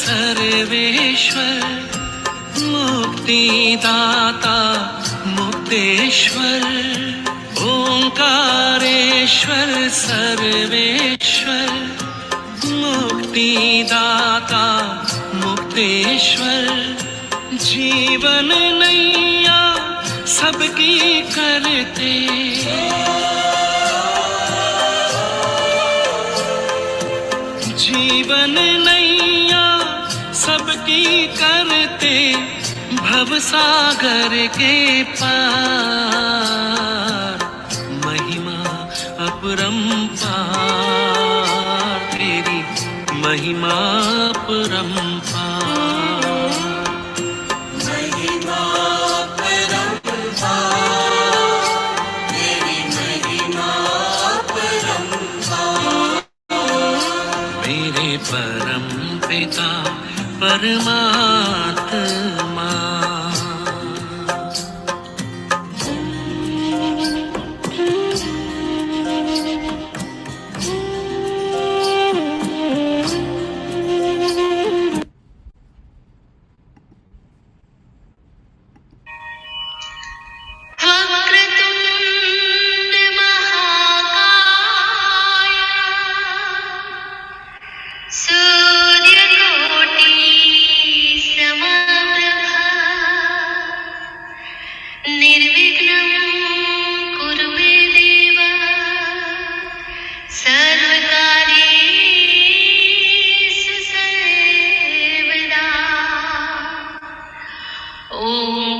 सर्वेश्वर मुक्तिदाता मुक्तेश्वर ओंकारेश्वर सर्वेश्वर मुक्तिदाता मुक्तेश्वर जीवन नैया सबकी करते जीवन नैया सबकी करते भवसागर के पार महिमा अपरंपार तेरी महिमा अपरंपार महिमा अपरंपार तेरी महिमा अपरंपार मेरे परम पिता परमात्मा वक्रतुंड महाकाय सूर्यकोटि समप्रभा निर्विघ्नं कुरु मे देव सर्वकार्येषु सर्वदा ॐ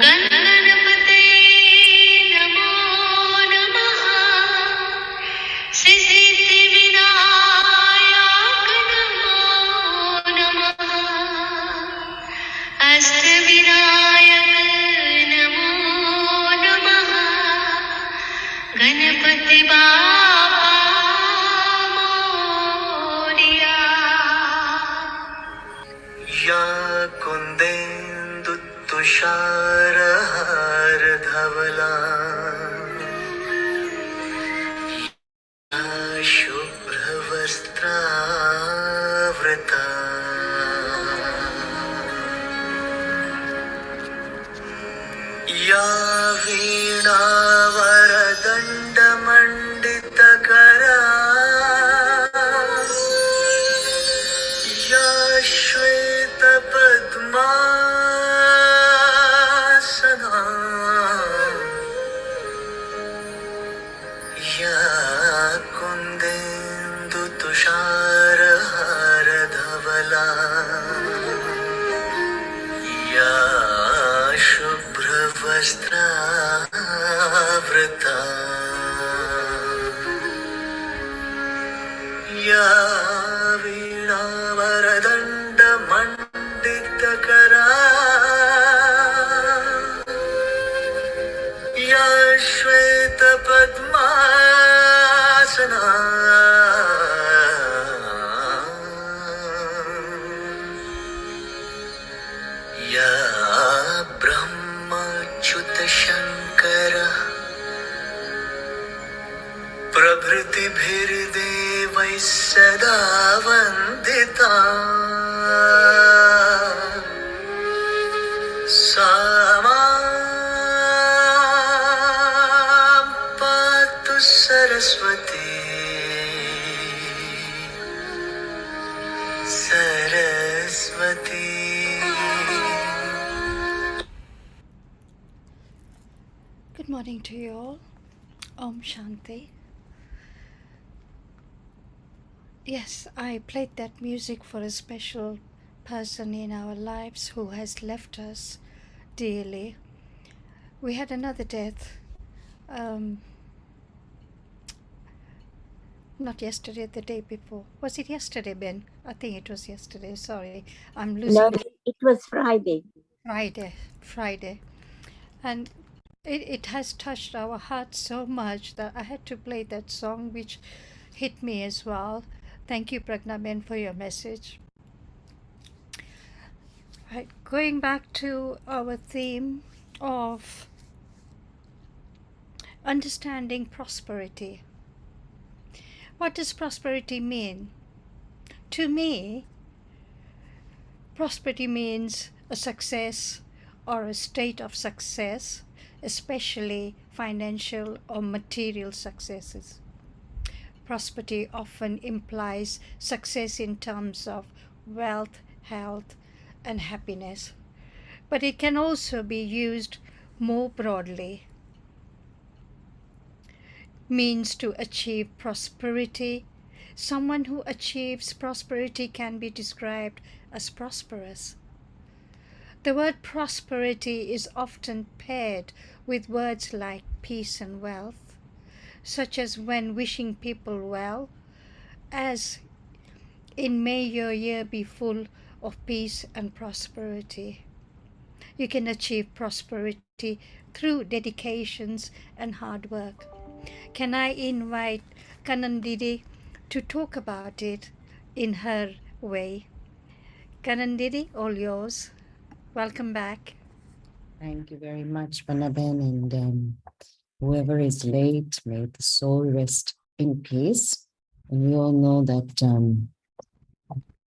गणपते नमो नमः सिद्धिविनायक नमो नमः अष्टविनायक नमो नमः गणपति बाप्पा मोरया या कुंदेन्दु तुषारहार धवला या शुभ्रवस्त्रावृता या वीणावरदण्डमण्डितकरा या श्वेतपद्मासना या कुन्देन्दुतुषारहारधवला या शुभ्रवस्त्रावृता या वीणावरदण्डमण्डितकरा या श्वेतपद्मासना या ब्रह्मच्युतशङ्कर प्रभृतिभिर्देवैः सदा वन्दिता सा मां पातु Saraswati Saraswati Good morning to you all. Om Shanti. Yes, I played that music for a special person in our lives who has left us dearly. We had another death. Not yesterday, the day before. Was it yesterday, Ben? I think it was yesterday. Sorry, I'm losing. No, it was Friday. Friday. And it has touched our hearts so much that I had to play that song, which hit me as well. Thank you, Pragna Ben, for your message. Right, going back to our theme of understanding prosperity. What does prosperity mean? To me, Prosperity means a success or a state of success, especially financial or material successes. Prosperity often implies success in terms of wealth, health, and happiness, but it can also be used more broadly. Means to achieve prosperity. Someone who achieves prosperity can be described as prosperous. The word prosperity is often paired with words like peace and wealth, such as when wishing people well, as in may your year be full of peace and prosperity. You can achieve prosperity through dedications and hard work. Can I invite Kanandidi to talk about it in her way? Kanandidi, all yours. Welcome back. Thank you very much, Panaben, and whoever is late, may the soul rest in peace. And we all know that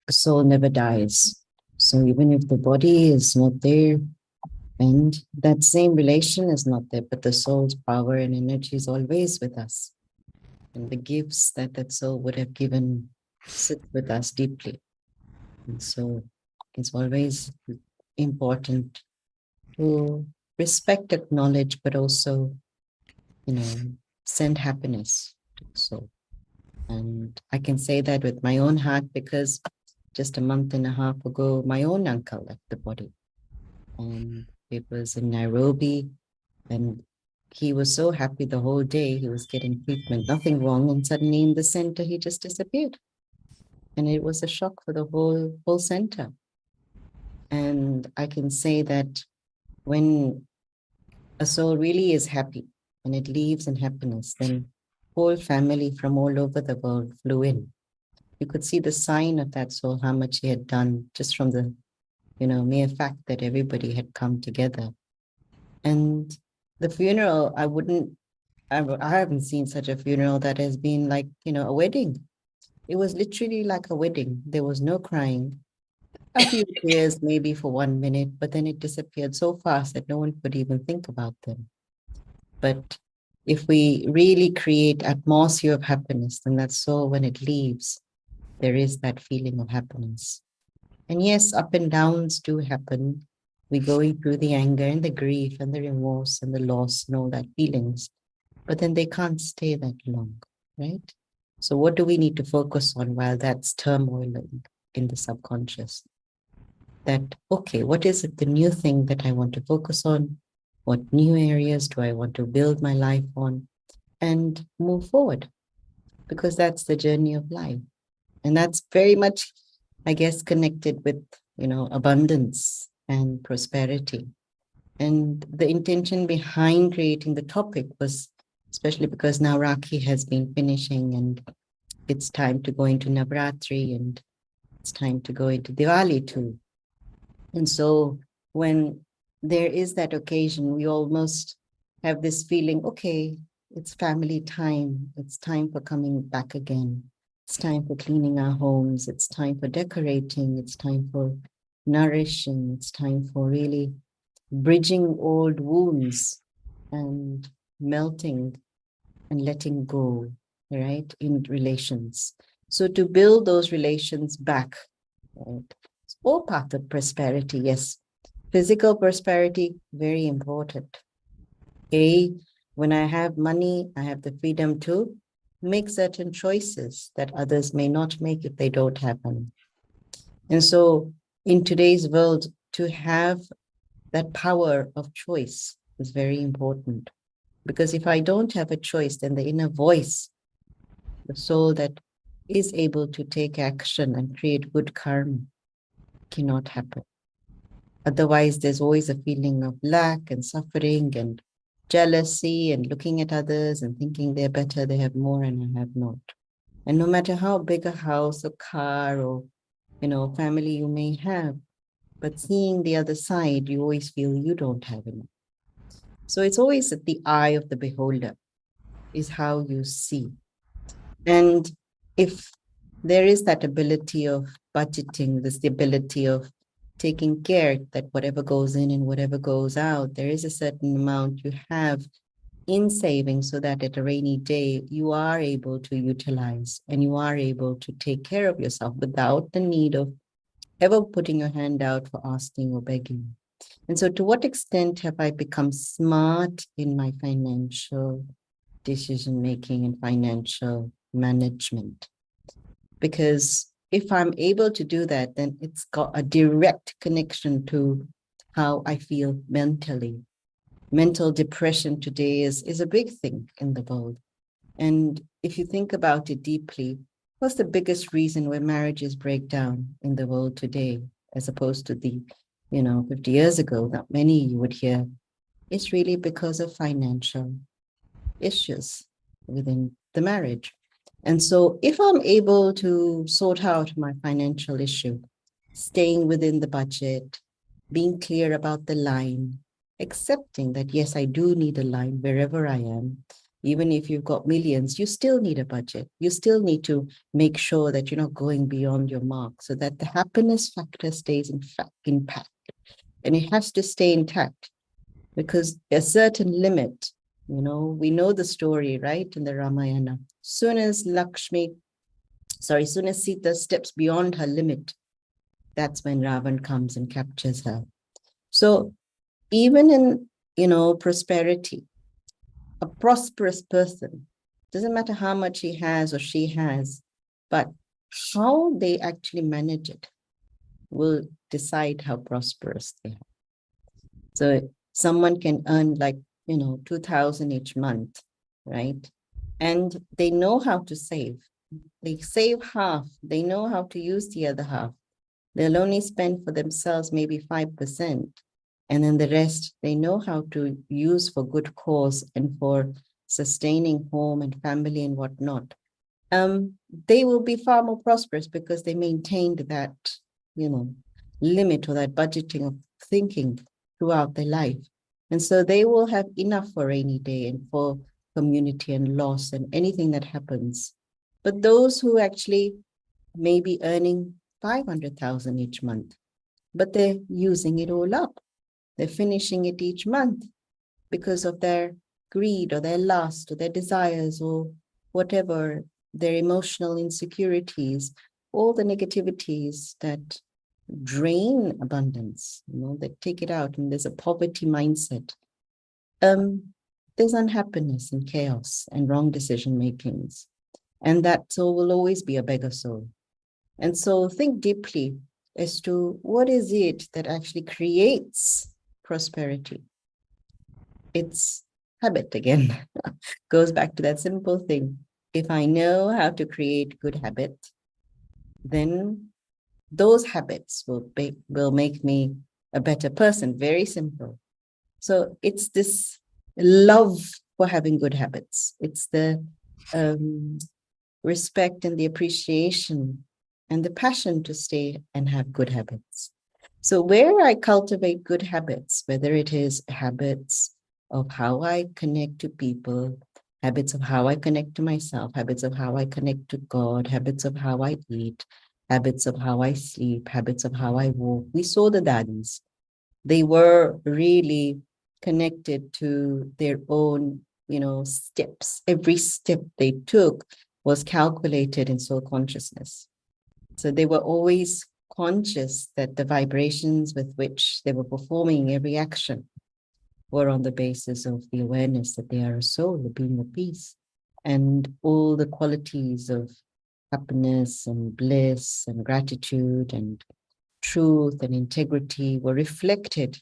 the soul never dies. So even if the body is not there, and that same relation is not there, but the soul's power and energy is always with us. And the gifts that that soul would have given sit with us deeply. And so it's always important to respect, acknowledge, but also, send happiness to the soul. And I can say that with my own heart because just a month and a half ago, my own uncle left the body. And it was in Nairobi. And he was so happy the whole day. He was getting treatment, nothing wrong. And suddenly in the center, he just disappeared. And it was a shock for the whole center. And I can say that when a soul really is happy and it leaves in happiness, then whole family from all over the world flew in. You could see the sign of that soul, how much he had done just from the, mere fact that everybody had come together. And the funeral, I haven't seen such a funeral that has been like, a wedding. It was literally like a wedding. There was no crying. A few tears maybe for 1 minute, but then it disappeared so fast that no one could even think about them. But if we really create atmosphere of happiness, then that's so when it leaves, there is that feeling of happiness. And yes, up and downs do happen. We're going through the anger and the grief and the remorse and the loss and all that feelings, but then they can't stay that long, right? So what do we need to focus on while that's turmoil in the subconscious? That, okay, what is it, the new thing that I want to focus on? What new areas do I want to build my life on and move forward? Because that's the journey of life. And that's very much, I guess, connected with, abundance and prosperity. And the intention behind creating the topic was especially because now Rakhi has been finishing and it's time to go into Navratri and it's time to go into Diwali too. And so when there is that occasion, we almost have this feeling, okay, it's family time. It's time for coming back again. It's time for cleaning our homes. It's time for decorating. It's time for nourishing. It's time for really bridging old wounds and melting and letting go, right, in relations. So to build those relations back, right, it's all part of prosperity, yes. Physical prosperity, very important. Okay, when I have money, I have the freedom to make certain choices that others may not make if they don't have money. And so in today's world, to have that power of choice is very important. Because if I don't have a choice, then the inner voice, the soul that is able to take action and create good karma, cannot happen. Otherwise, there's always a feeling of lack and suffering and jealousy and looking at others and thinking they're better, they have more and I have not. And no matter how big a house or car or, family you may have, but seeing the other side, you always feel you don't have enough. So it's always at the eye of the beholder is how you see. And if there is that ability of budgeting, this the ability of taking care that whatever goes in and whatever goes out, there is a certain amount you have in savings so that at a rainy day, you are able to utilize and you are able to take care of yourself without the need of ever putting your hand out for asking or begging. And so to what extent have I become smart in my financial decision-making and financial management? Because if I'm able to do that, then it's got a direct connection to how I feel mentally. Mental depression today is a big thing in the world. And if you think about it deeply, what's the biggest reason why marriages break down in the world today, as opposed to 50 years ago, not many you would hear? It's really because of financial issues within the marriage. And so if I'm able to sort out my financial issue, staying within the budget, being clear about the line, accepting that, yes, I do need a line wherever I am. Even if you've got millions, you still need a budget. You still need to make sure that you're not going beyond your mark so that the happiness factor stays intact. And it has to stay intact because a certain limit, we know the story, right? In the Ramayana, soon as Sita steps beyond her limit, that's when Ravan comes and captures her. So even in, prosperity, a prosperous person, doesn't matter how much he has or she has, but how they actually manage it will decide how prosperous they are. So someone can earn 2,000 each month, right? And they know how to save. They save half. They know how to use the other half. They'll only spend for themselves maybe 5%. And then the rest, they know how to use for good cause and for sustaining home and family and whatnot. They will be far more prosperous because they maintained that, limit or that budgeting of thinking throughout their life. And so they will have enough for rainy day and for community and loss and anything that happens. But those who actually may be earning 500,000 each month, but they're using it all up. They're finishing it each month because of their greed or their lust or their desires or whatever, their emotional insecurities, all the negativities that drain abundance, that take it out, and there's a poverty mindset. There's unhappiness and chaos and wrong decision makings. And that soul will always be a beggar soul. And so think deeply as to what is it that actually creates prosperity. It's habit again. Goes back to that simple thing. If I know how to create good habits, then those habits will make me a better person. Very simple. So it's this love for having good habits. It's the respect and the appreciation and the passion to stay and have good habits. So where I cultivate good habits, whether it is habits of how I connect to people, habits of how I connect to myself, habits of how I connect to God, habits of how I eat, habits of how I sleep, habits of how I walk. We saw the daddies. They were really connected to their own, steps. Every step they took was calculated in soul consciousness. So they were always conscious that the vibrations with which they were performing every action were on the basis of the awareness that they are a soul, a being of peace, and all the qualities of happiness and bliss and gratitude and truth and integrity were reflected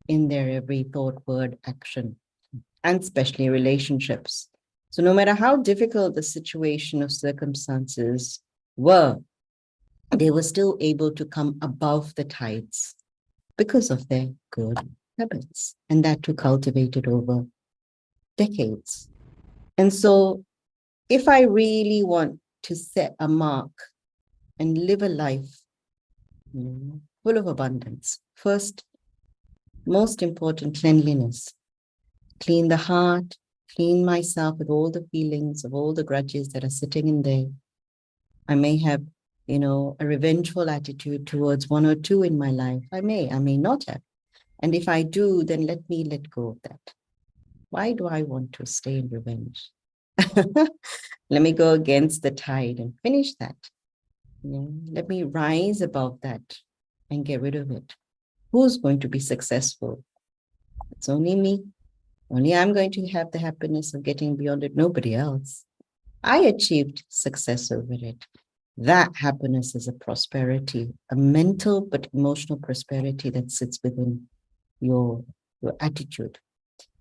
in their every thought, word, action, and especially relationships. So no matter how difficult the situation or circumstances were, they were still able to come above the tides because of their good habits, and that to cultivate it over decades. And so if I really want to set a mark and live a life full of abundance, first, most important, cleanliness. Clean the heart, clean myself with all the feelings of all the grudges that are sitting in there. I may have a revengeful attitude towards one or two in my life. I may not have. And if I do, then let me let go of that. Why do I want to stay in revenge? Let me go against the tide and finish that. Let me rise above that and get rid of it. Who's going to be successful? It's only me. Only I'm going to have the happiness of getting beyond it. Nobody else. I achieved success over it. That happiness is a prosperity, a mental but emotional prosperity that sits within your attitude.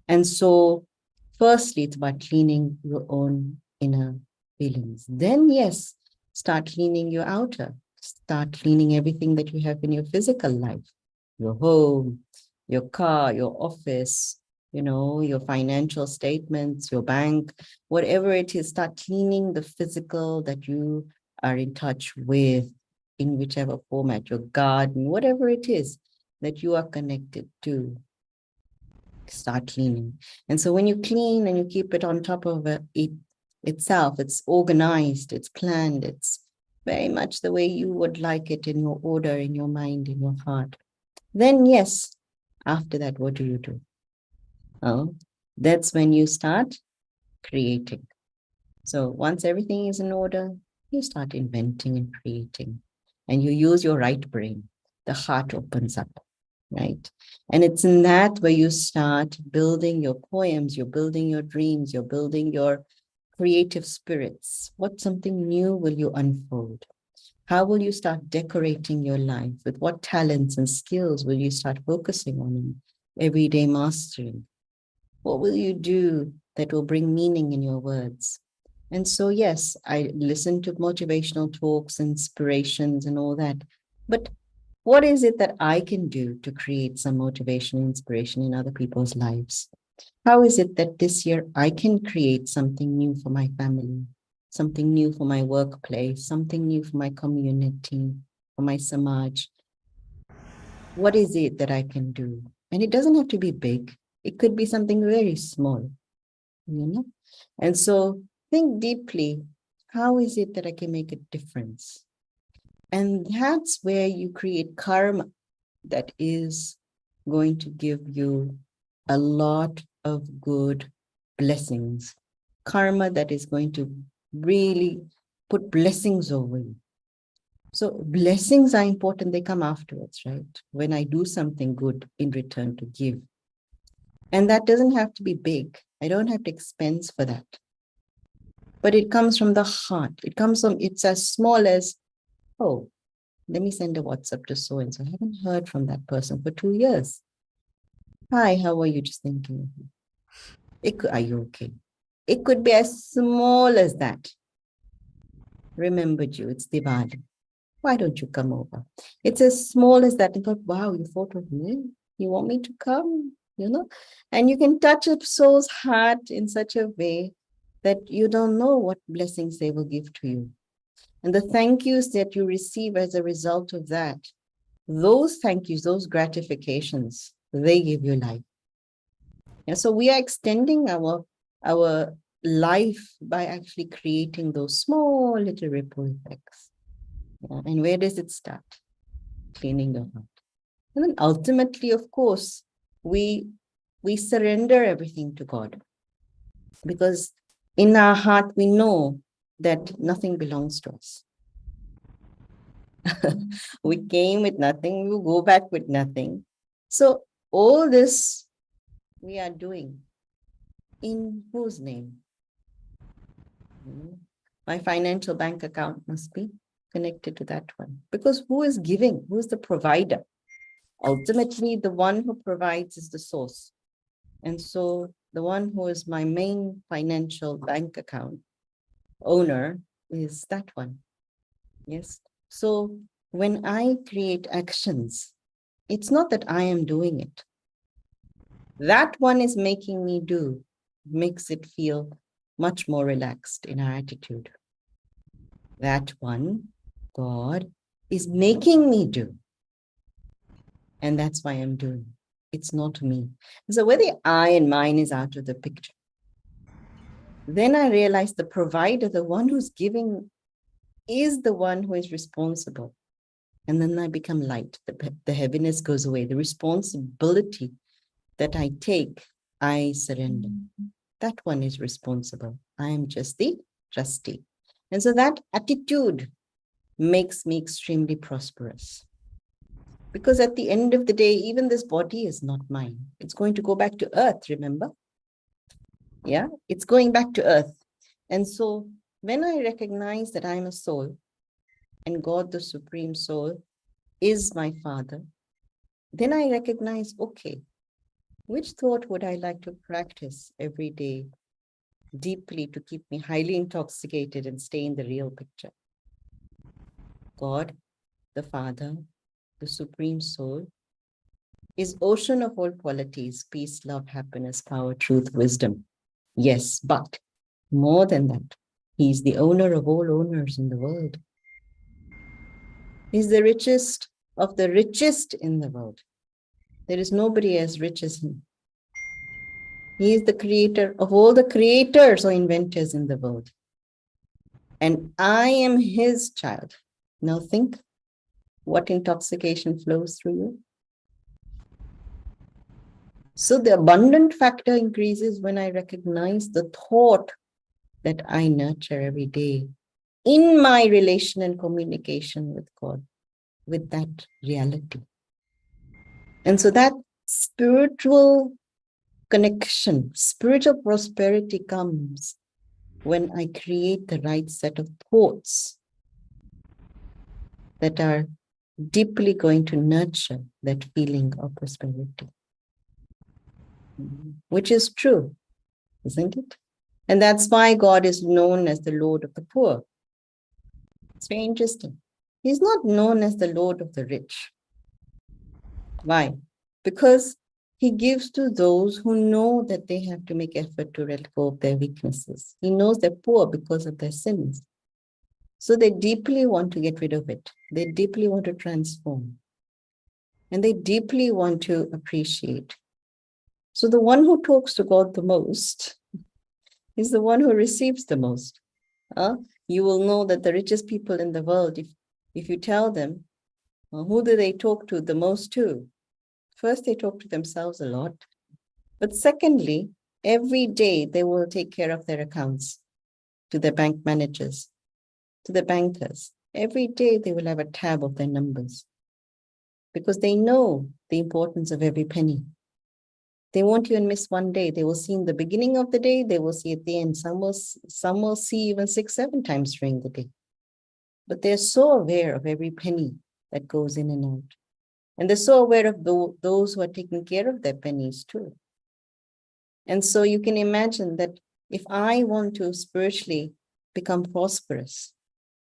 And so, firstly, it's about cleaning your own inner feelings. Then, yes, start cleaning your outer. Start cleaning everything that you have in your physical life, your home, your car, your office, your financial statements, your bank, whatever it is. Start cleaning the physical that you are in touch with in whichever format, your garden, whatever it is that you are connected to. Start cleaning. And so when you clean and you keep it on top of it itself, it's organized, it's planned, it's very much the way you would like it in your order, in your mind, in your heart. Then yes, after that, what do? Oh, that's when you start creating. So once everything is in order, you start inventing and creating. And you use your right brain. The heart opens up, right? And it's in that where you start building your poems, you're building your dreams, you're building your creative spirits. What something new will you unfold? How will you start decorating your life? With what talents and skills will you start focusing on in everyday mastering? What will you do that will bring meaning in your words? And so, yes, I listen to motivational talks, inspirations, and all that. But what is it that I can do to create some motivation and inspiration in other people's lives? How is it that this year I can create something new for my family, something new for my workplace, something new for my community, for my samaj? What is it that I can do? And it doesn't have to be big. It could be something very small, And so think deeply, how is it that I can make a difference? And that's where you create karma that is going to give you a lot of good blessings. Karma that is going to really put blessings over you. So blessings are important. They come afterwards, right? When I do something good in return to give. And that doesn't have to be big. I don't have to expense for that. But it comes from the heart. It's as small as, oh, let me send a WhatsApp to so-and-so. I haven't heard from that person for 2 years. Hi, how are you? Just thinking of you. Are you okay? It could be as small as that. Remembered you. It's Diwali. Why don't you come over? It's as small as that. And thought, wow, you thought of me? You want me to come? And you can touch a soul's heart in such a way that you don't know what blessings they will give to you. And the thank yous that you receive as a result of that, those thank yous, those gratifications, they give you life. And so we are extending our life by actually creating those small little ripple effects. And where does it start? Cleaning your heart. And then ultimately, of course, we surrender everything to God. Because in our heart, we know that nothing belongs to us. We came with nothing, we will go back with nothing. So all this we are doing in whose name? My financial bank account must be connected to that one. Because who is giving? Who is the provider? Ultimately, the one who provides is the source. And so the one who is my main financial bank account owner is that one. Yes. So when I create actions, it's not that I am doing it. That one is making me do, makes it feel much more relaxed in our attitude. That one, God, is making me do. And that's why I'm doing. It's not me. So where the I and mine is out of the picture, then I realize the provider, the one who's giving is the one who is responsible. And then I become light. The heaviness goes away. The responsibility that I take, I surrender. That one is responsible. I am just the trustee. And so that attitude makes me extremely prosperous. Because at the end of the day, even this body is not mine. It's going to go back to earth, remember? Yeah, it's going back to earth. And so when I recognize that I'm a soul and God, the Supreme Soul, is my Father, then I recognize, okay, which thought would I like to practice every day deeply to keep me highly intoxicated and stay in the real picture? God, the Father, the Supreme Soul, is ocean of all qualities, peace, love, happiness, power, truth, wisdom. Yes, but more than that, he's the owner of all owners in the world. He's the richest of the richest in the world. There is nobody as rich as him. He is the creator of all the creators or inventors in the world. And I am his child. Now think what intoxication flows through you. So the abundant factor increases when I recognize the thought that I nurture every day in my relation and communication with God, with that reality. And so that spiritual connection, spiritual prosperity comes when I create the right set of thoughts that are deeply going to nurture that feeling of prosperity, which is true, isn't it? And that's why God is known as the Lord of the poor. It's very interesting. He's not known as the Lord of the rich. Why? Because he gives to those who know that they have to make effort to let go of their weaknesses. He knows they're poor because of their sins. So they deeply want to get rid of it. They deeply want to transform. And they deeply want to appreciate. So the one who talks to God the most is the one who receives the most. You will know that the richest people in the world, if you tell them, who do they talk to the most to? First, they talk to themselves a lot. But secondly, every day they will take care of their accounts to their bank managers, to the bankers. Every day they will have a tab of their numbers because they know the importance of every penny. They won't even miss one day. They will see in the beginning of the day, they will see at the end. Some will see even 6, 7 times during the day. But they're so aware of every penny that goes in and out. And they're so aware of those who are taking care of their pennies too. And so you can imagine that if I want to spiritually become prosperous,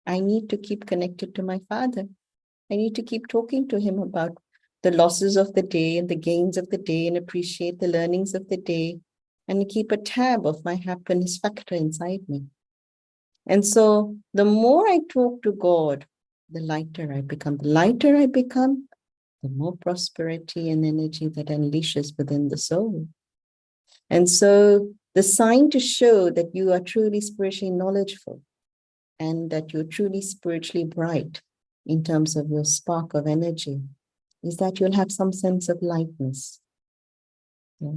I need to keep connected to my Father. I need to keep talking to him about the losses of the day and the gains of the day and appreciate the learnings of the day and keep a tab of my happiness factor inside me. And so the more I talk to God, the lighter I become. The lighter I become, the more prosperity and energy that unleashes within the soul. And so the sign to show that you are truly spiritually knowledgeable and that you're truly spiritually bright in terms of your spark of energy is that you'll have some sense of lightness. Yeah.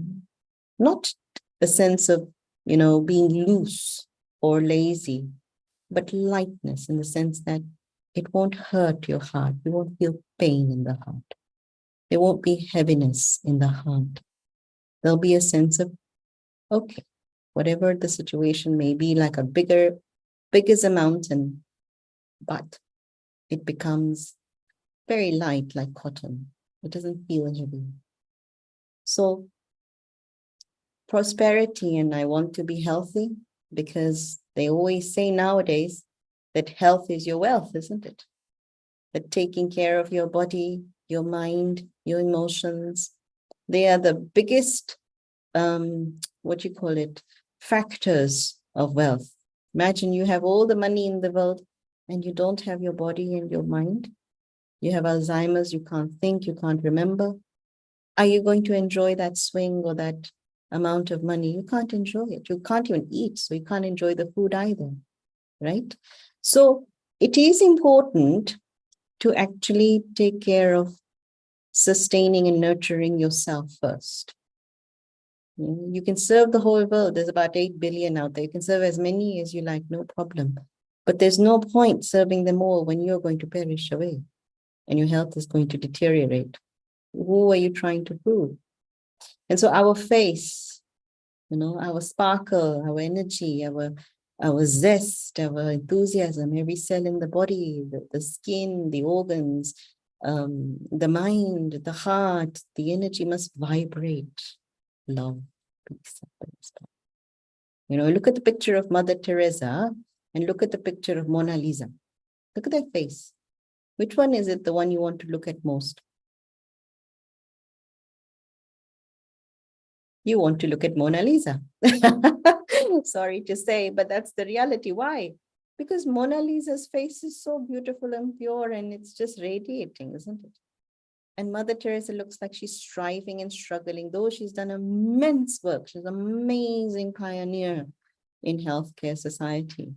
Not a sense of, being loose or lazy, but lightness in the sense that it won't hurt your heart. You won't feel pain in the heart. There won't be heaviness in the heart. There'll be a sense of, okay, whatever the situation may be, like a big as a mountain, but it becomes very light like cotton. It doesn't feel heavy. So prosperity, and I want to be healthy because they always say nowadays that health is your wealth, isn't it? That taking care of your body, your mind, your emotions, they are the biggest, factors of wealth. Imagine you have all the money in the world and you don't have your body and your mind. You have Alzheimer's, you can't think, you can't remember. Are you going to enjoy that swing or that amount of money? You can't enjoy it. You can't even eat, so you can't enjoy the food either, right? So it is important to actually take care of sustaining and nurturing yourself first. You can serve the whole world. There's about 8 billion out there. You can serve as many as you like, no problem. But there's no point serving them all when you're going to perish away and your health is going to deteriorate. Who are you trying to prove? And so our face, our sparkle, our energy, our zest, our enthusiasm, every cell in the body, the skin, the organs, the mind, the heart, the energy must vibrate. Love, peace, happiness. Look at the picture of Mother Teresa and look at the picture of Mona Lisa. Look at their face. Which one is it, the one you want to look at most? You want to look at Mona Lisa. Sorry to say, but that's the reality. Why? Because Mona Lisa's face is so beautiful and pure and it's just radiating, isn't it? And Mother Teresa looks like she's striving and struggling, though she's done immense work. She's an amazing pioneer in healthcare society.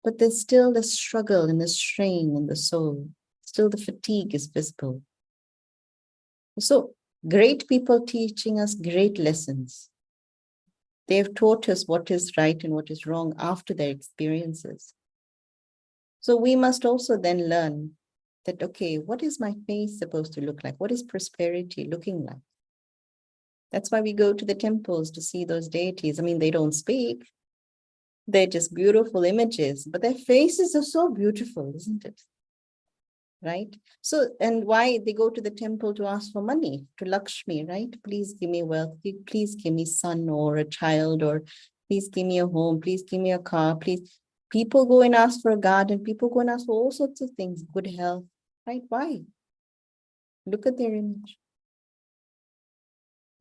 But there's still the struggle and the strain in the soul. Still the fatigue is visible. So great people teaching us great lessons. They've taught us what is right and what is wrong after their experiences. So we must also then learn that, okay, what is my face supposed to look like? What is prosperity looking like? That's why we go to the temples to see those deities. I mean, they don't speak. They're just beautiful images, but their faces are so beautiful, isn't it? Right? So, and why they go to the temple to ask for money, to Lakshmi, right? Please give me wealth. Please give me son or a child, or please give me a home. Please give me a car. Please. People go and ask for a garden. People go and ask for all sorts of things, good health, right? Why? Look at their image.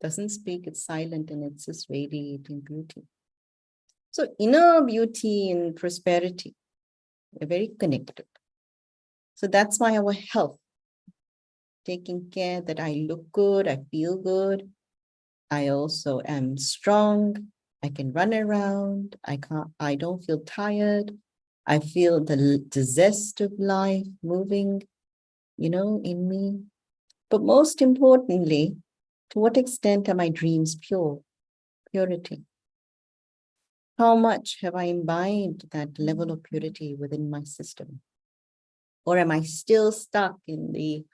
Doesn't speak, it's silent, and it's just radiating beauty. So inner beauty and prosperity are very connected. So that's why our health, taking care that I look good, I feel good, I also am strong, I can run around, I don't feel tired, I feel the zest of life moving, in me. But most importantly, to what extent are my dreams pure? Purity. How much have I imbibed that level of purity within my system? Or am I still stuck in the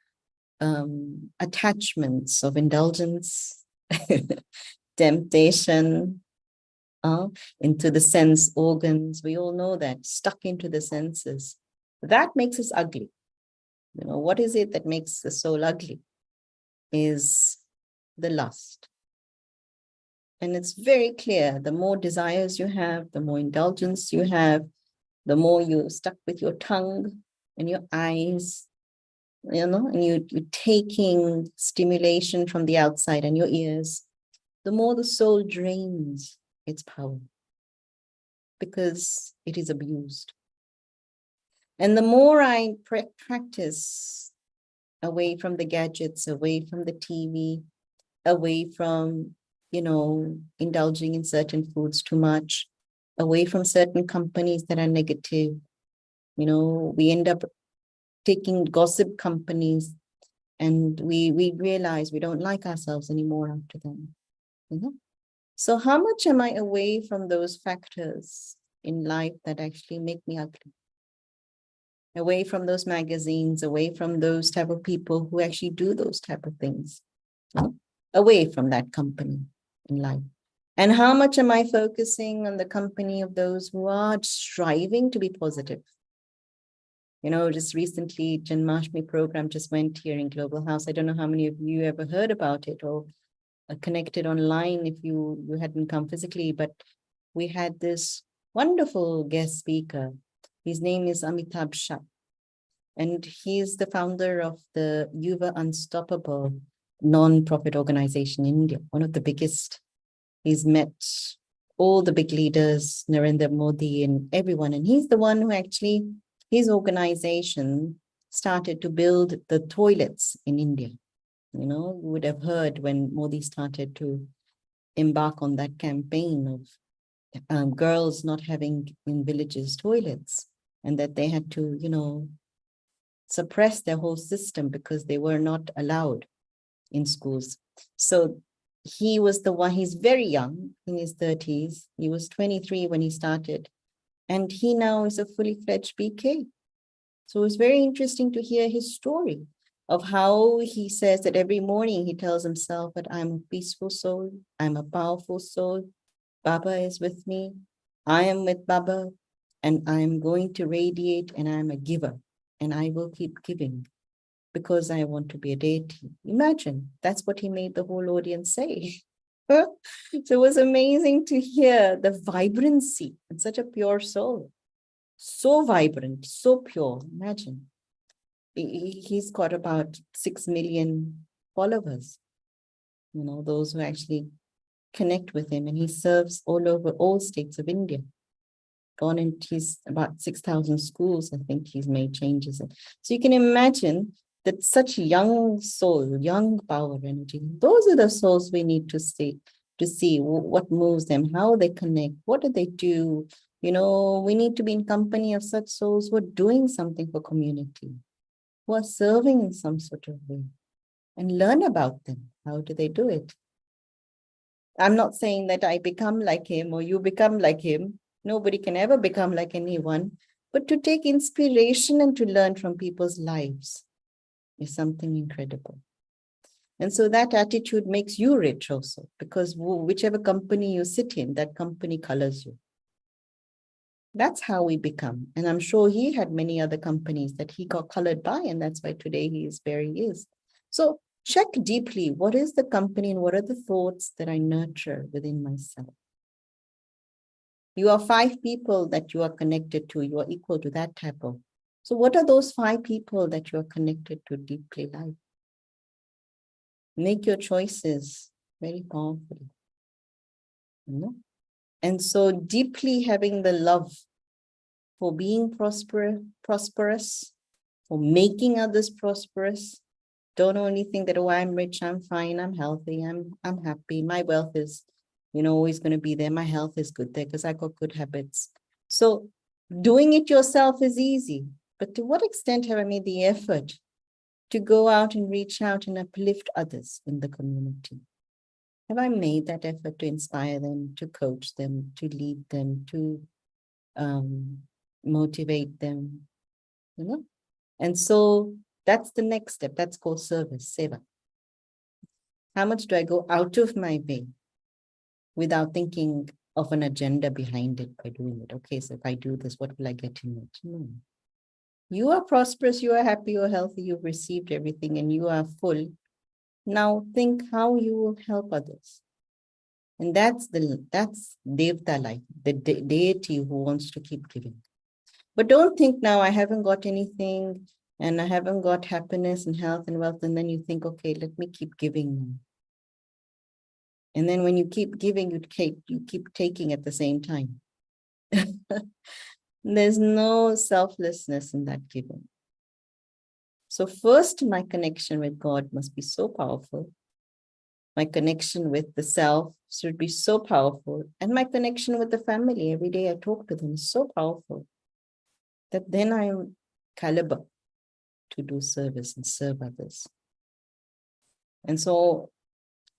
attachments of indulgence, temptation, into the sense organs? We all know that, stuck into the senses. That makes us ugly. What is it that makes the soul ugly? Is the lust. And it's very clear, the more desires you have, the more indulgence you have, the more you're stuck with your tongue and your eyes, and you're taking stimulation from the outside and your ears, the more the soul drains its power because it is abused. And the more I practice away from the gadgets, away from the TV, away from, indulging in certain foods too much, away from certain companies that are negative, we end up taking gossip companies and we realize we don't like ourselves anymore after them. So how much am I away from those factors in life that actually make me ugly? Away from those magazines, away from those type of people who actually do those type of things, away from that company in life. And how much am I focusing on the company of those who are striving to be positive? Just recently, Janmashtami program just went here in Global House. I don't know how many of you ever heard about it or connected online if you hadn't come physically, but we had this wonderful guest speaker. His name is Amitabh Shah, and he's the founder of the Yuva Unstoppable non-profit organization in India, one of the biggest. He's met all the big leaders, Narendra Modi and everyone, and he's the one who actually, his organization started to build the toilets in India. You would have heard when Modi started to embark on that campaign of girls not having in villages toilets. and that they had to, suppress their whole system because they were not allowed in schools. So he was the one, he's very young, in his 30s. He was 23 when he started, and he now is a fully fledged BK. So it's very interesting to hear his story of how he says that every morning he tells himself that I'm a peaceful soul, I'm a powerful soul, Baba is with me, I am with Baba, and I'm going to radiate, and I'm a giver, and I will keep giving because I want to be a deity. Imagine, that's what he made the whole audience say. So it was amazing to hear the vibrancy and such a pure soul. So vibrant, so pure. Imagine. He's got about 6 million followers, those who actually connect with him, and he serves all over all states of India. Gone into he's about 6,000 schools, I think he's made changes. So you can imagine that such young soul, young power energy, those are the souls we need to see what moves them, how they connect, what do they do. We need to be in company of such souls who are doing something for community, who are serving in some sort of way, and learn about them. How do they do it? I'm not saying that I become like him or you become like him. Nobody can ever become like anyone, but to take inspiration and to learn from people's lives is something incredible. And so that attitude makes you rich also, because whichever company you sit in, that company colors you. That's how we become. And I'm sure he had many other companies that he got colored by, and that's why today he is where he is. So check deeply, what is the company and what are the thoughts that I nurture within myself? You are 5 people that you are connected to. You are equal to that type of. So what are those 5 people that you are connected to deeply like? Make your choices very powerfully. And so deeply having the love for being prosperous, for making others prosperous. Don't only think that, oh, I'm rich, I'm fine, I'm healthy, I'm happy. My wealth is, always going to be there. My health is good there because I got good habits. So doing it yourself is easy. But to what extent have I made the effort to go out and reach out and uplift others in the community? Have I made that effort to inspire them, to coach them, to lead them, to motivate them, And so that's the next step. That's called service, seva. How much do I go out of my way without thinking of an agenda behind it by doing it? Okay, so if I do this, what will I get in it? No. You are prosperous, you are happy, you are healthy, you've received everything, and you are full. Now think how you will help others. And that's Devta life, the deity who wants to keep giving. But don't think now I haven't got anything and I haven't got happiness and health and wealth. And then you think, okay, let me keep giving now. And then when you keep giving, you keep taking at the same time. There's no selflessness in that giving. So first, my connection with God must be so powerful. My connection with the self should be so powerful. And my connection with the family, every day I talk to them, is so powerful that then I'm caliber to do service and serve others. And so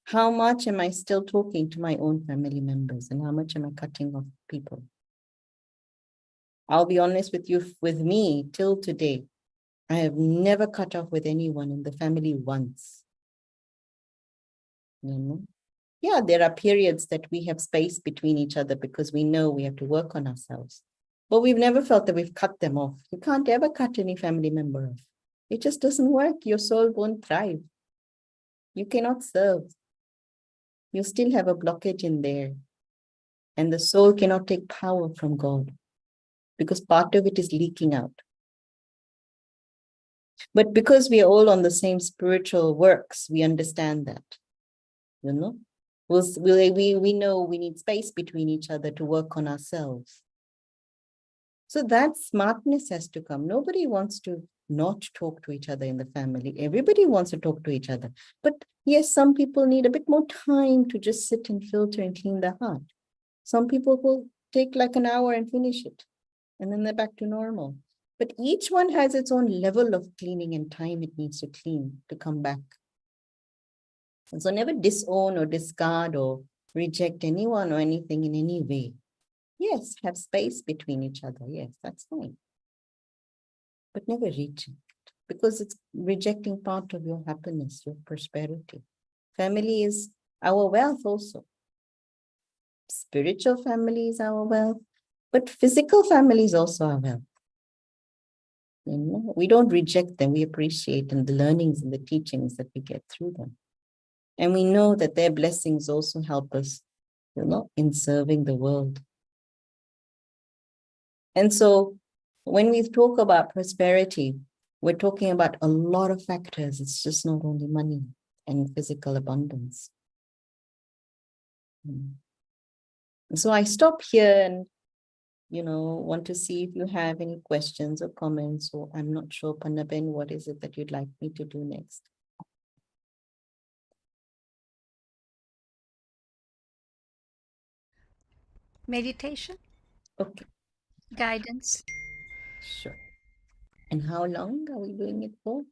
how much am I still talking to my own family members, and how much am I cutting off people? I'll be honest with you, with me, till today, I have never cut off with anyone in the family once. Yeah, there are periods that we have space between each other because we know we have to work on ourselves. But we've never felt that we've cut them off. You can't ever cut any family member off. It just doesn't work. Your soul won't thrive. You cannot serve. You still have a blockage in there. And the soul cannot take power from God because part of it is leaking out. But because we are all on the same spiritual works, we understand that, We know we need space between each other to work on ourselves. So that smartness has to come. Nobody wants to not talk to each other in the family. Everybody wants to talk to each other. But yes, some people need a bit more time to just sit and filter and clean their heart. Some people will take like an hour and finish it. and then they're back to normal. But each one has its own level of cleaning and time it needs to clean to come back. And so never disown or discard or reject anyone or anything in any way. Yes, have space between each other. Yes, that's fine. But never reject, because it's rejecting part of your happiness, your prosperity. Family is our wealth also. Spiritual family is our wealth, but physical family is also our wealth. You know, we don't reject them, we appreciate and the learnings and the teachings that we get through them. And we know that their blessings also help us, you know, in serving the world. And so when we talk about prosperity, we're talking about a lot of factors. It's just not only money and physical abundance. So I stop here and, you know, want to see if you have any questions or comments, or I'm not sure, Pannaben, what is it that you'd like me to do next? Meditation, Okay, guidance, sure. And how long are we doing it for?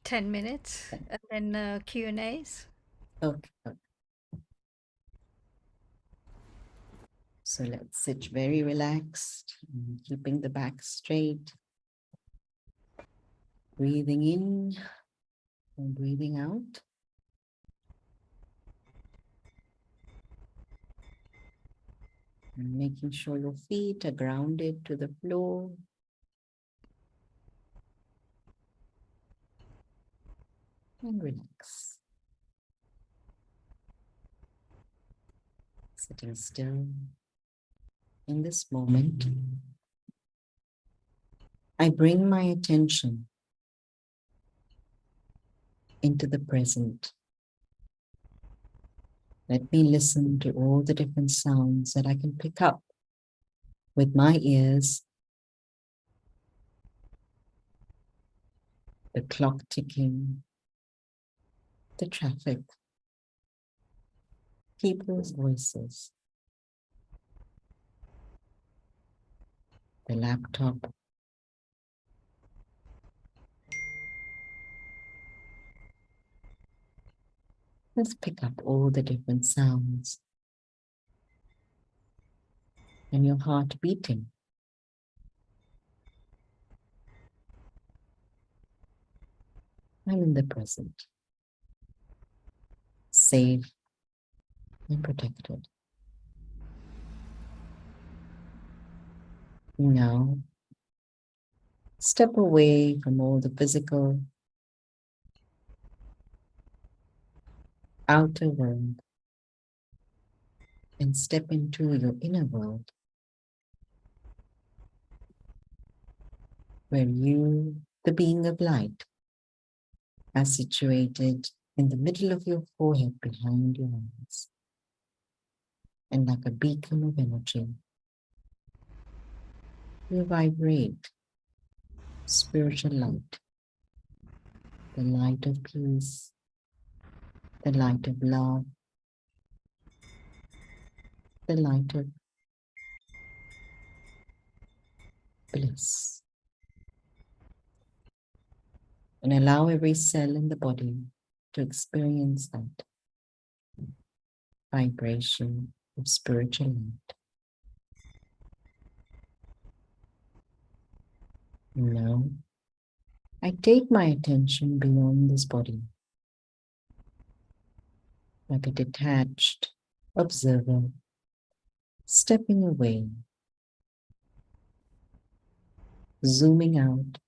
10 minutes, and then Q&As. Okay. So let's sit very relaxed, keeping the back straight. Breathing in and breathing out. And making sure your feet are grounded to the floor. And relax. Sitting still in this moment. I bring my attention into the present. Let me listen to all the different sounds that I can pick up with my ears. The clock ticking, the traffic, people's voices, the laptop, let's pick up all the different sounds and your heart beating. I'm in the present, safe and protected. Now, step away from all the physical outer world and step into your inner world, where you, the being of light, are situated in the middle of your forehead behind your eyes. And like a beacon of energy, you vibrate spiritual light, the light of peace, the light of love, the light of bliss. And allow every cell in the body to experience that vibration of spiritual light. And now, I take my attention beyond this body, like a detached observer, stepping away, zooming out,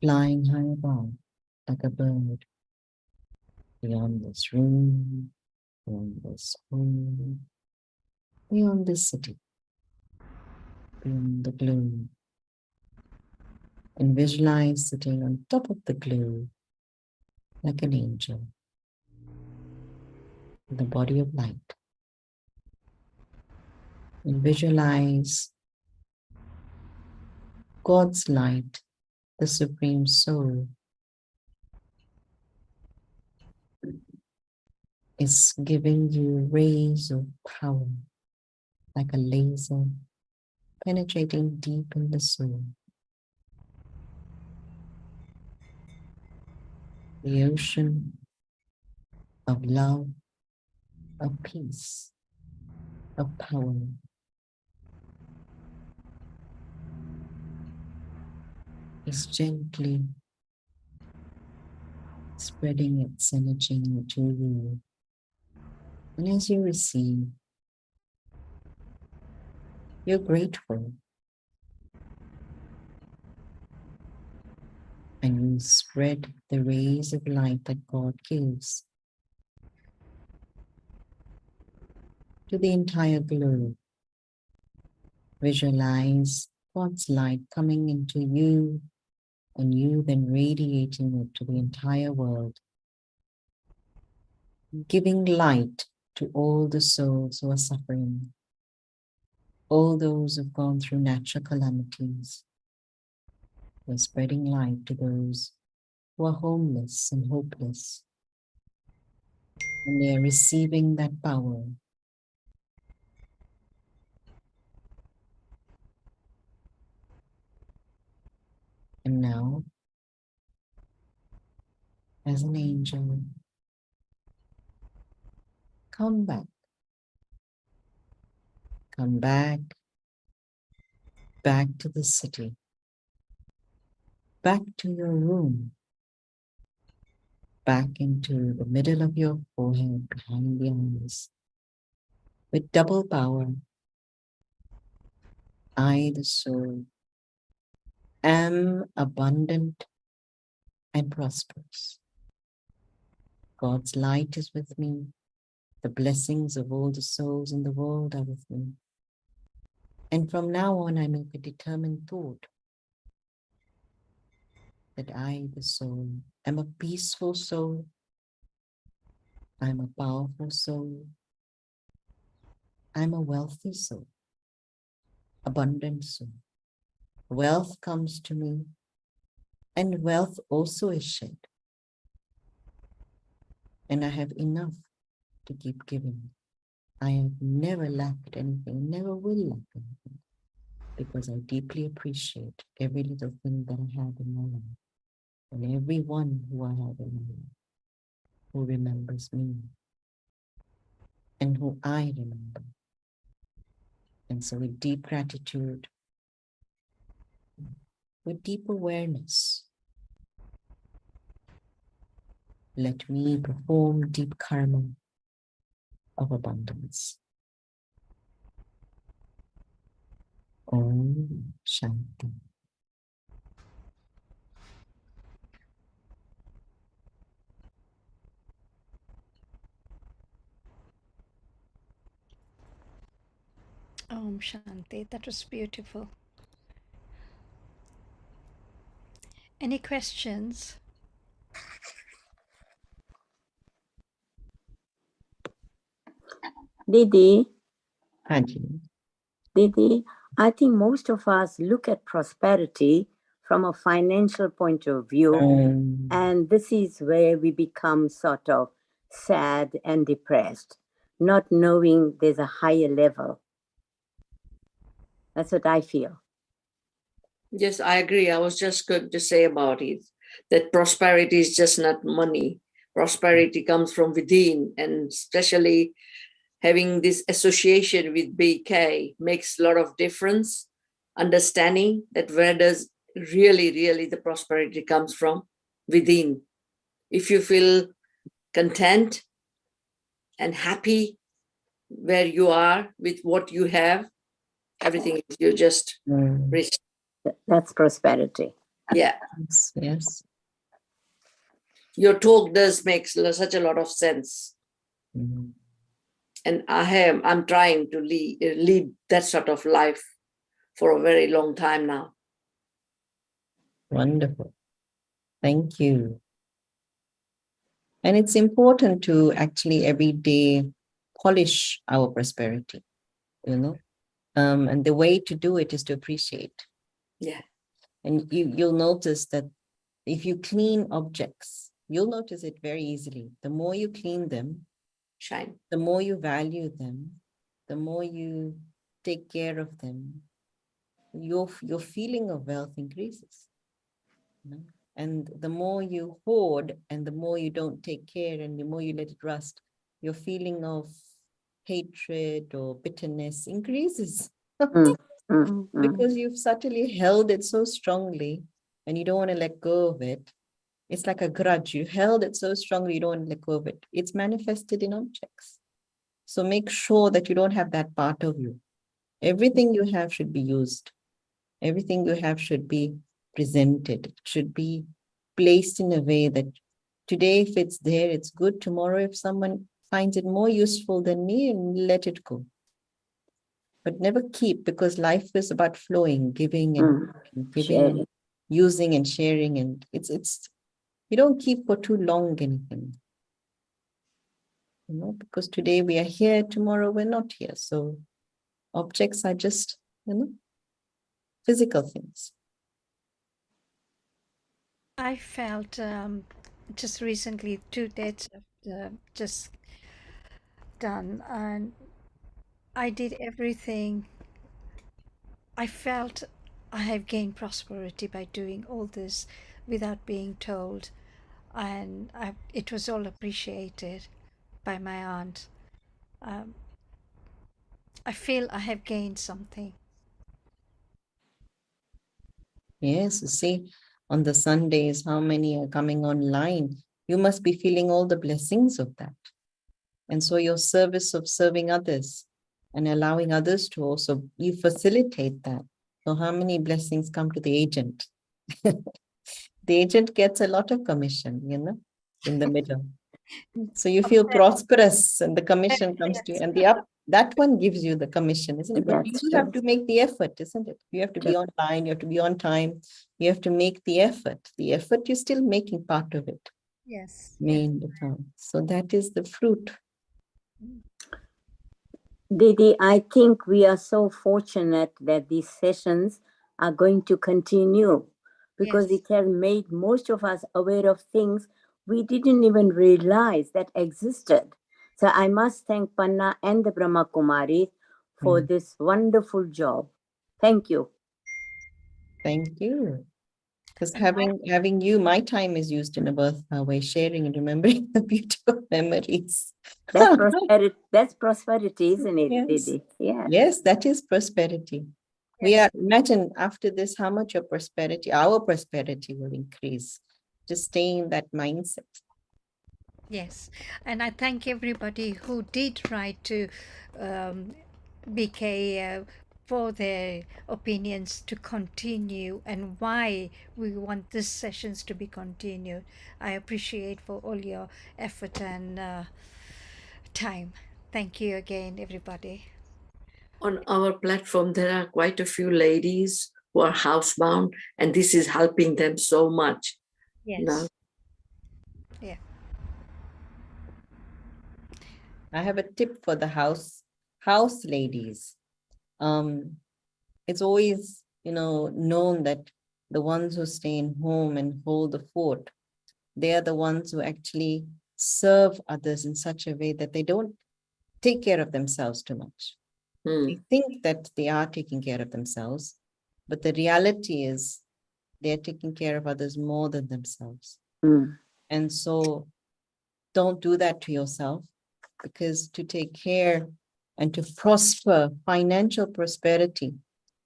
flying high above, like a bird, beyond this room, beyond this home, beyond this city, beyond the globe, and visualize sitting on top of the globe like an angel, the body of light. And visualize God's light, the Supreme Soul, is giving you rays of power, like a laser penetrating deep in the soul. The ocean of love, of peace, of power is gently spreading its energy into you. And as you receive, you're grateful. And you spread the rays of light that God gives to the entire globe. Visualize God's light coming into you and you then radiating it to the entire world, giving light to all the souls who are suffering, all those who've gone through natural calamities. We're spreading light to those who are homeless and hopeless, and they are receiving that power. And now, as an angel, come back. Come back to the city, back to your room, back into the middle of your forehead, behind the eyes. With double power, I, the soul, am abundant and prosperous. God's light is with me. The blessings of all the souls in the world are with me. And from now on, I make a determined thought that I, the soul, am a peaceful soul. I'm a powerful soul. I'm a wealthy soul, abundant soul. Wealth comes to me, and wealth also is shed. And I have enough to keep giving. I have never lacked anything, never will lack anything, because I deeply appreciate every little thing that I have in my life, and everyone who I have in my life, who remembers me, and who I remember. And so with deep gratitude, with deep awareness, let me perform deep karma of abundance. Om Shanti. Om Shanti. That was beautiful. Any questions? Didi, Haji. Didi, I think most of us look at prosperity from a financial point of view, and this is where we become sort of sad and depressed, not knowing there's a higher level. That's what I feel. Yes, I agree. I was just going to say about it, that prosperity is just not money. Prosperity comes from within, and especially having this association with BK makes a lot of difference. Understanding that where does really the prosperity comes from? Within. If you feel content and happy where you are with what you have, everything, you just rich. That's prosperity. Yeah. Yes. Your talk does make such a lot of sense. Mm-hmm. And I'm trying to lead that sort of life for a very long time now. Wonderful. Thank you. And it's important to actually every day polish our prosperity, you know? And the way to do it is to appreciate. Yeah. And you'll notice that if you clean objects, you'll notice it very easily. The more you clean them, Shine. the more you value them, the more you take care of them, your feeling of wealth increases. You know? And the more you hoard and the more you don't take care and the more you let it rust, your feeling of hatred or bitterness increases. Because you've subtly held it so strongly and you don't want to let go of it. It's like a grudge. You held it so strongly, you don't want to let go of it. It's manifested in objects. So make sure that you don't have that part of you. Everything you have should be used. Everything you have should be presented. It should be placed in a way that today, if it's there, it's good. Tomorrow, if someone finds it more useful than me, let it go. But never keep, because life is about flowing, giving and giving, and using and sharing. And it's you don't keep for too long anything. You know, because today we are here, tomorrow we're not here. So objects are just, you know, physical things. I felt just recently 2 days just done, and I did everything. I felt I have gained prosperity by doing all this without being told, and it was all appreciated by my aunt. Um, I feel I have gained something. Yes, you see, on the Sundays, how many are coming online? You must be feeling all the blessings of that. And so your service of serving others and allowing others to also, you facilitate that. So how many blessings come to the agent? The agent gets a lot of commission, you know, in the middle. So you feel prosperous and the commission comes to you, and that one gives you the commission, isn't it? But you have to make the effort, isn't it? You have to be online, you have to be on time, you have to make the effort. The effort, you're still making part of it. Yes. Main account. So that is the fruit. Didi, I think we are so fortunate that these sessions are going to continue, because it has made most of us aware of things we didn't even realize that existed. So I must thank Panna and the Brahma Kumaris for this wonderful job. Thank you. Thank you. Because having you, my time is used in a worthwhile way, sharing and remembering the beautiful memories. That's prosperity, isn't it, Yes. Didi? Yeah. Yes, that is prosperity. Imagine after this, how much your prosperity, our prosperity will increase. Just stay in that mindset. Yes, and I thank everybody who did write to BK for their opinions to continue and why we want these sessions to be continued. I appreciate for all your effort and time. Thank you again, everybody. On our platform, there are quite a few ladies who are housebound, and this is helping them so much. Yes. Now, yeah. I have a tip for the house ladies. It's always, known that the ones who stay in home and hold the fort, they are the ones who actually serve others in such a way that they don't take care of themselves too much. They think that they are taking care of themselves, but the reality is they're taking care of others more than themselves. And so don't do that to yourself, because to take care and to prosper, financial prosperity,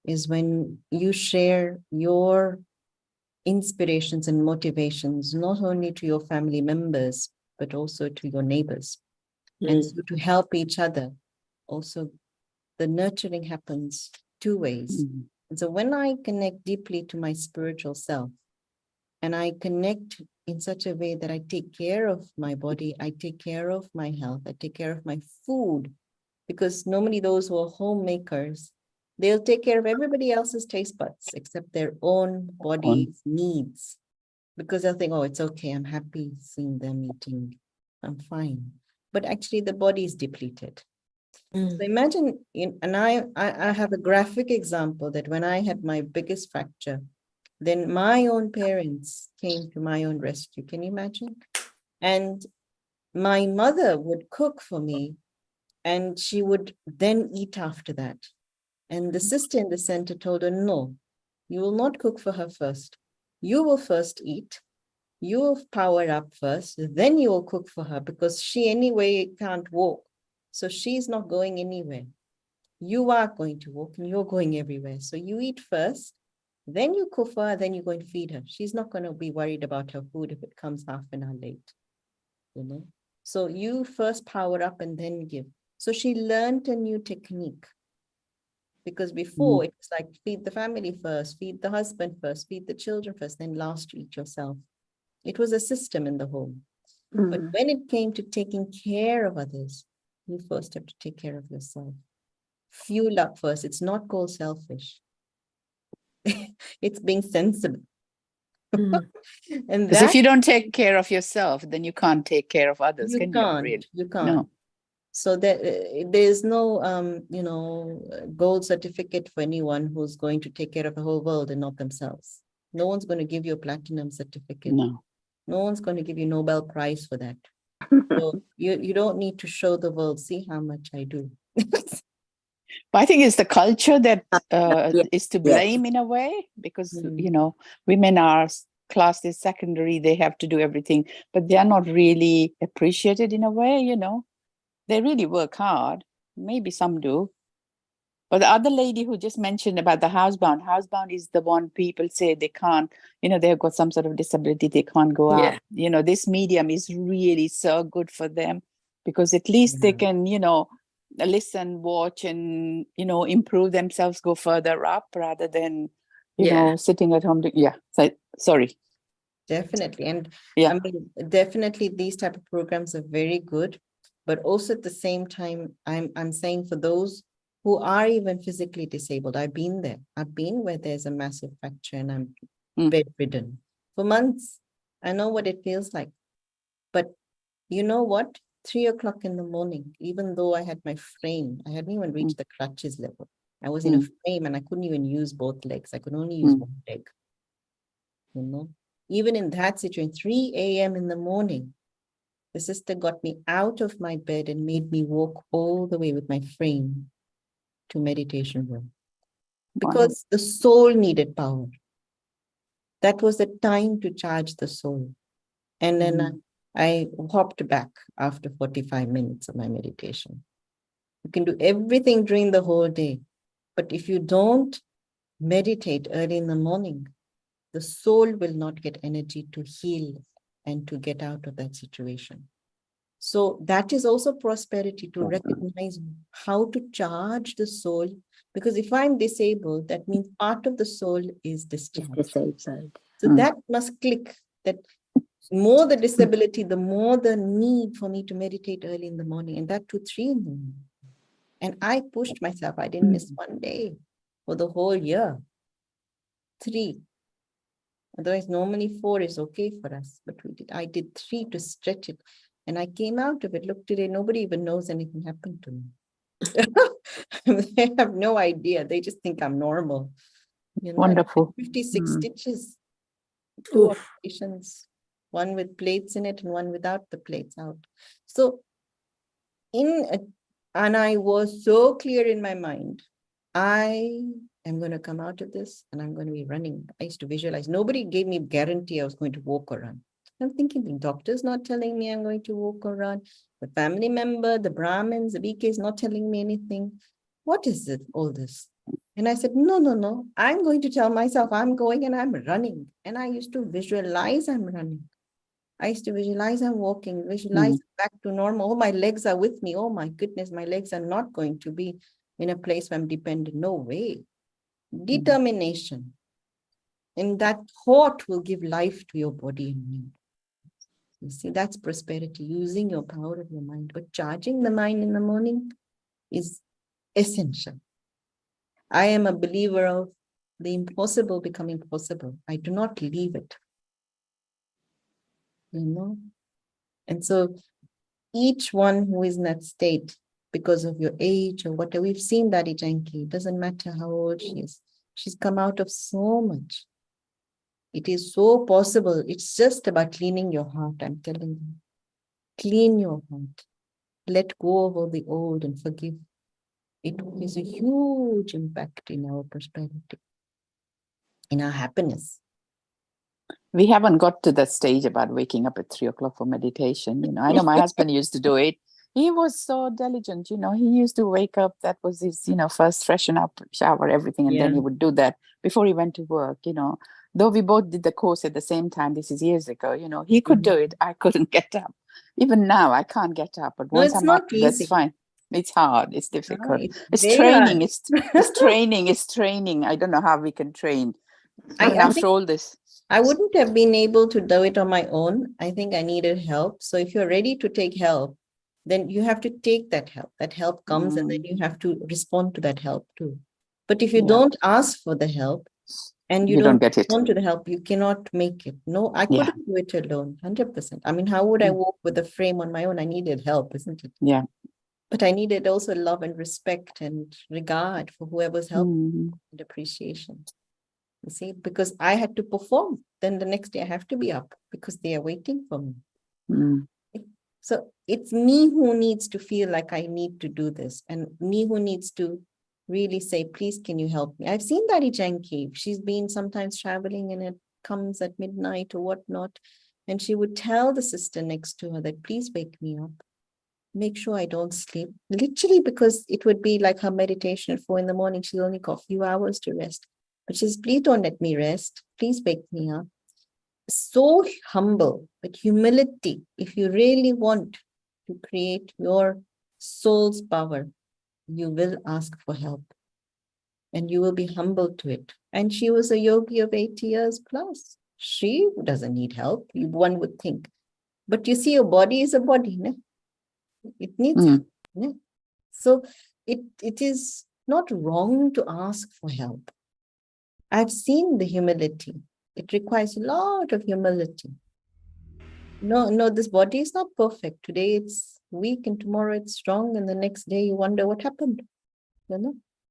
is when you share your inspirations and motivations, not only to your family members, but also to your neighbors. And so to help each other, also the nurturing happens two ways. And so when I connect deeply to my spiritual self, and I connect in such a way that I take care of my body, I take care of my health, I take care of my food, because normally those who are homemakers, they'll take care of everybody else's taste buds except their own body's needs, because they'll think, oh, it's okay, I'm happy seeing them eating, I'm fine. But actually the body is depleted. So imagine, and I have a graphic example that when I had my biggest fracture, then my own parents came to my own rescue. Can you imagine? And my mother would cook for me, and she would then eat after that. And the sister in the center told her, no, you will not cook for her first. You will first eat. You will power up first. Then you will cook for her because she anyway can't walk. So she's not going anywhere. You are going to walk and you're going everywhere. So you eat first, then you cook for her, then you're going to feed her. She's not going to be worried about her food if it comes half an hour late. You know? So you first power up and then give. So she learned a new technique. Because before it was like feed the family first, feed the husband first, feed the children first, then last you eat yourself. It was a system in the home. But when it came to taking care of others, you first have to take care of yourself. Fuel up first. It's not called selfish. It's being sensible. And Because if you don't take care of yourself, then you can't take care of others, can you? Really? You can't. No. So there's no, gold certificate for anyone who's going to take care of the whole world and not themselves. No one's going to give you a platinum certificate. No. No one's going to give you Nobel Prize for that. So you don't need to show the world, see how much I do. But I think it's the culture that Yes, is to yes. blame in a way, because, women are classed as secondary, they have to do everything, but they are not really appreciated in a way, They really work hard. Maybe some do. But the other lady who just mentioned about the housebound is the one people say they can't, they've got some sort of disability, they can't go out. This medium is really so good for them, because at least they can, listen, watch, and, improve themselves, go further up, rather than, sitting at home. Sorry. Definitely. And Yeah. I mean, definitely these type of programs are very good. But also at the same time, I'm saying for those who are even physically disabled, I've been there. I've been where there's a massive fracture and I'm bedridden for months. I know what it feels like. But you know what? 3 o'clock in the morning, even though I had my frame, I hadn't even reached the crutches level. I was in a frame and I couldn't even use both legs. I could only use one leg. Even in that situation, 3 a.m. in the morning, the sister got me out of my bed and made me walk all the way with my frame to meditation room. Because the soul needed power. That was the time to charge the soul. And then I hopped back after 45 minutes of my meditation. You can do everything during the whole day. But if you don't meditate early in the morning, the soul will not get energy to heal and to get out of that situation. So that is also prosperity, to recognize how to charge the soul. Because if I'm disabled, that means part of the soul is discharged. Disabled. So that must click, that more the disability, the more the need for me to meditate early in the morning, and that to 3 in the morning. And I pushed myself. I didn't miss one day for the whole year. 3. Otherwise, normally 4 is okay for us, but I did 3 to stretch it. And I came out of it. Look, today, nobody even knows anything happened to me. They have no idea. They just think I'm normal. Wonderful. 56 stitches, 2 operations, one with plates in it and one without the plates out. So, and I was so clear in my mind, I am going to come out of this and I'm going to be running. I used to visualize. Nobody gave me a guarantee I was going to walk or run. I'm thinking the doctor's not telling me I'm going to walk or run. The family member, the Brahmins, the BK is not telling me anything. What is it, all this? And I said, no. I'm going to tell myself I'm going and I'm running. And I used to visualize I'm running. I used to visualize I'm walking, visualize back to normal. Oh, my legs are with me. Oh my goodness, my legs are not going to be in a place where I'm dependent. No way. Determination. And that thought will give life to your body and mind. You see, that's prosperity, using your power of your mind. But charging the mind in the morning is essential. I am a believer of the impossible becoming possible. I do not leave it. And so each one who is in that state, because of your age or whatever, we've seen that Janki, it doesn't matter how old she is. She's come out of so much. It is so possible. It's just about cleaning your heart, I'm telling you. Clean your heart. Let go of all the old and forgive. It is a huge impact in our prosperity, in our happiness. We haven't got to the stage about waking up at 3 o'clock for meditation. I know my husband used to do it. He was so diligent. He used to wake up. That was his, first freshen up, shower, everything. And then he would do that before he went to work, Though we both did the course at the same time, this is years ago, he could do it. I couldn't get up. Even now, I can't get up. But once it's I'm not up, that's easy. fine. It's hard. It's difficult. It's very training. hard. It's training. It's training. I don't know how we can train. Even I after think all this. I wouldn't have been able to do it on my own. I think I needed help. So if you're ready to take help, then you have to take that help. That help comes and then you have to respond to that help too. But if you Yeah. don't ask for the help and you You don't get it. respond to the help, you cannot make it. No, I Yeah. couldn't do it alone, 100%. I mean, how would I walk with a frame on my own? I needed help, isn't it? Yeah. But I needed also love and respect and regard for whoever's helping Mm. and appreciation. You see, because I had to perform. Then the next day I have to be up because they are waiting for me. Mm. So it's me who needs to feel like I need to do this, and me who needs to really say, please, can you help me? I've seen Dari Janki. She's been sometimes traveling and it comes at midnight or whatnot. And she would tell the sister next to her that, please wake me up. Make sure I don't sleep. Literally, because it would be like her meditation at 4 a.m. She'll only got a few hours to rest. But she says, please don't let me rest. Please wake me up. So humble, but humility. If you really want to create your soul's power, you will ask for help and you will be humble to it. And she was a yogi of 80 years plus. She doesn't need help, one would think. But you see, your body is a body. No? It needs help. No? So it is not wrong to ask for help. I've seen the humility. It requires a lot of humility. No, this body is not perfect. Today it's weak and tomorrow it's strong. And the next day you wonder what happened.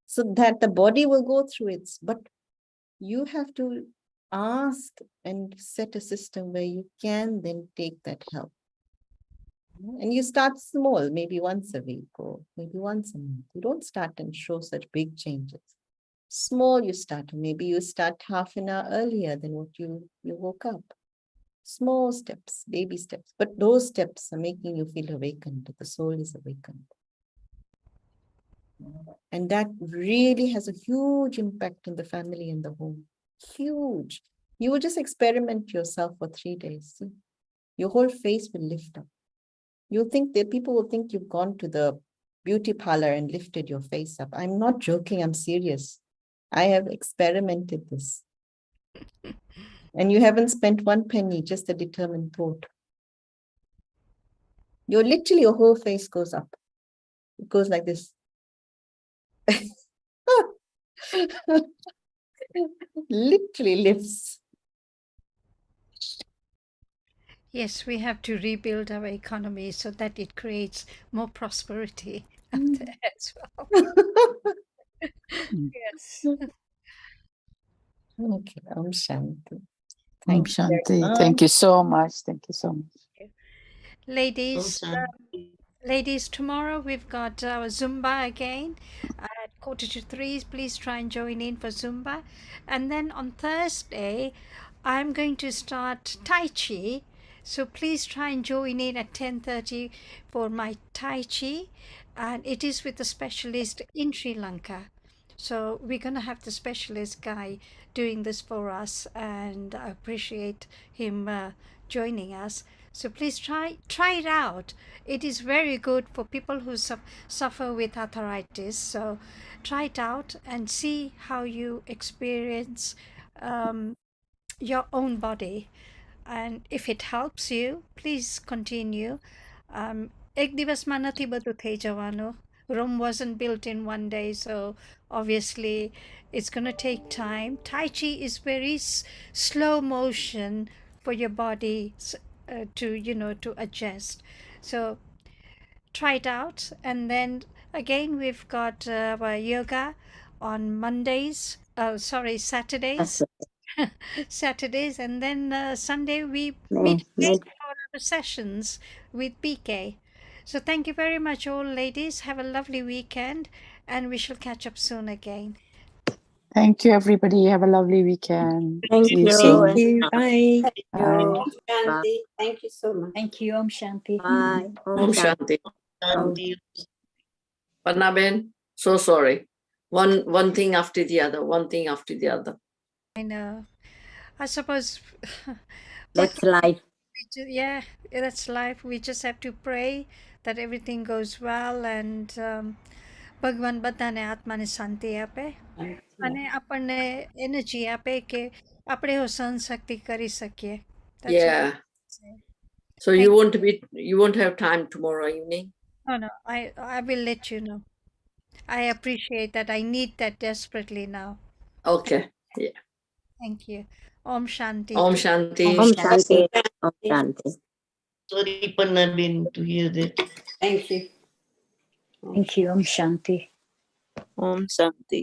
So that the body will go through it. But you have to ask and set a system where you can then take that help. And you start small, maybe once a week or maybe once a month. You don't start and show such big changes. Small you start, maybe you start half an hour earlier than what you woke up. Small steps, baby steps, but those steps are making you feel awakened. The soul is awakened. And that really has a huge impact in the family and the home. Huge. You will just experiment yourself for 3 days. See? Your whole face will lift up. You'll think that people will think you've gone to the beauty parlor and lifted your face up. I'm not joking, I'm serious. I have experimented this. And you haven't spent 1 penny, just a determined thought. Your whole face goes up. It goes like this. Literally lifts. Yes, we have to rebuild our economy so that it creates more prosperity out there as well. Yes. Okay, Shanti. Thank Thank you very Shanti. much. Thank you so much. Thank you so much. Ladies, Shanti. ladies, tomorrow we've got our Zumba again at 2:45. Please try and join in for Zumba. And then on Thursday, I'm going to start Tai Chi. So please try and join in at 10:30 for my Tai Chi. And it is with a specialist in Sri Lanka. So we're going to have the specialist guy doing this for us, and I appreciate him joining us. So please try it out. It is very good for people who suffer with arthritis. So try it out and see how you experience your own body. And if it helps you, please continue. Ek દિવસમાં નથી બધું થઈ જવાનું. Rome wasn't built in one day, so obviously it's going to take time. Tai Chi is very slow motion for your body to adjust. So try it out. And then again, we've got our yoga on Mondays. Saturdays. Saturdays, and then Sunday we meet again for the sessions with BK. So thank you very much, all ladies. Have a lovely weekend, and we shall catch up soon again. Thank you, everybody. Have a lovely weekend. Thank See you you. soon. Thank you. Bye. Bye. Bye. Thank you so much. Thank you. Om Shanti. Bye. Om Shanti. Shanti. Panna Ben, so sorry. One thing after the other, one thing after the other. I know. I suppose. That's life. Yeah, that's life. We just have to pray that everything goes well and ભગવાન બધાને આત્માને શાંતિ આપે અને આપણને energy આપે કે આપણે એવો સહનશક્તિ કરી શકીએ. That's all Yeah. I can say. So you won't have time tomorrow evening? No, I will let you know. I appreciate that. I need that desperately now. Okay. Yeah. Thank you. Om Shanti. Om Shanti. Om Shanti. Om Shanti. Sorry, Pannabin, to hear that. Thank you. Thank you. Om Shanti. Om Shanti.